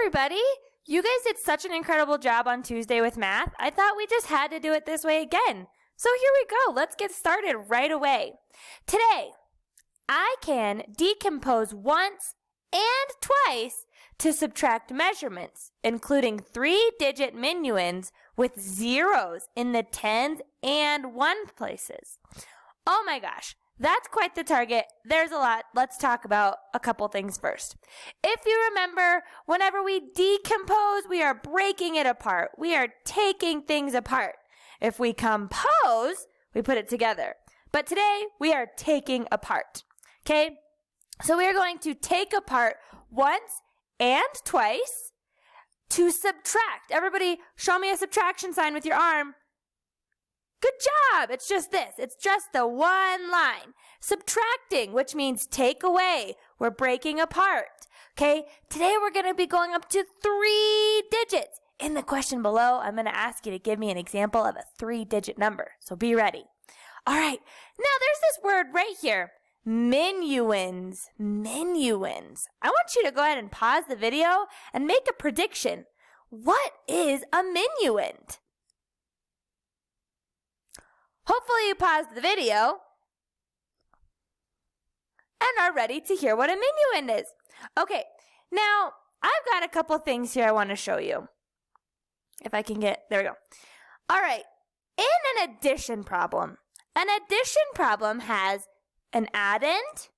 everybody! You guys did such an incredible job on Tuesday with math. I thought we just had to do it this way again. So here we go. Let's get started right away. Today, I can decompose once and twice to subtract measurements, including 3-digit minuends with zeros in the tens and one places. Oh my gosh, that's quite the target. There's a lot. Let's talk about a couple things first. If you remember, whenever we decompose, we are breaking it apart. We are taking things apart. If we compose, we put it together. But today, we are taking apart. Okay? So we are going to take apart once and twice to subtract. Everybody, show me a subtraction sign with your arm. Good job. It's just this. It's just the one line. Subtracting, which means take away. We're breaking apart. Okay? Today we're going to be going up to 3 digits. In the question below, I'm going to ask you to give me an example of a 3-digit number. So be ready. All right. Now there's this word right here. Minuends. Minuends. I want you to go ahead and pause the video and make a prediction. What is a minuend? Hopefully you paused the video and are ready to hear what a minuend is. Okay, now I've got a couple things here I want to show you. If I can get, there we go. All right, in an addition problem has an addend,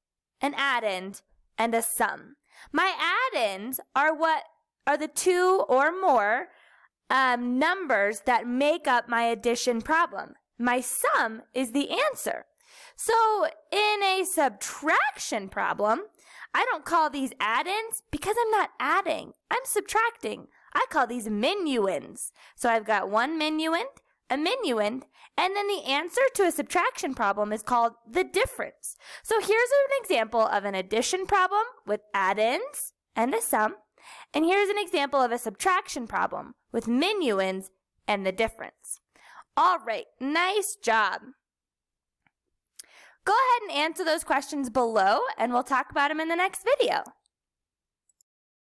and a sum. My addends are the two or more numbers that make up my addition problem. My sum is the answer. So in a subtraction problem, I don't call these addends because I'm not adding. I'm subtracting. I call these minuends. So I've got one minuend, a minuend, and then the answer to a subtraction problem is called the difference. So here's an example of an addition problem with addends and a sum. And here's an example of a subtraction problem with minuends and the difference. All right, nice job. Go ahead and answer those questions below, and we'll talk about them in the next video.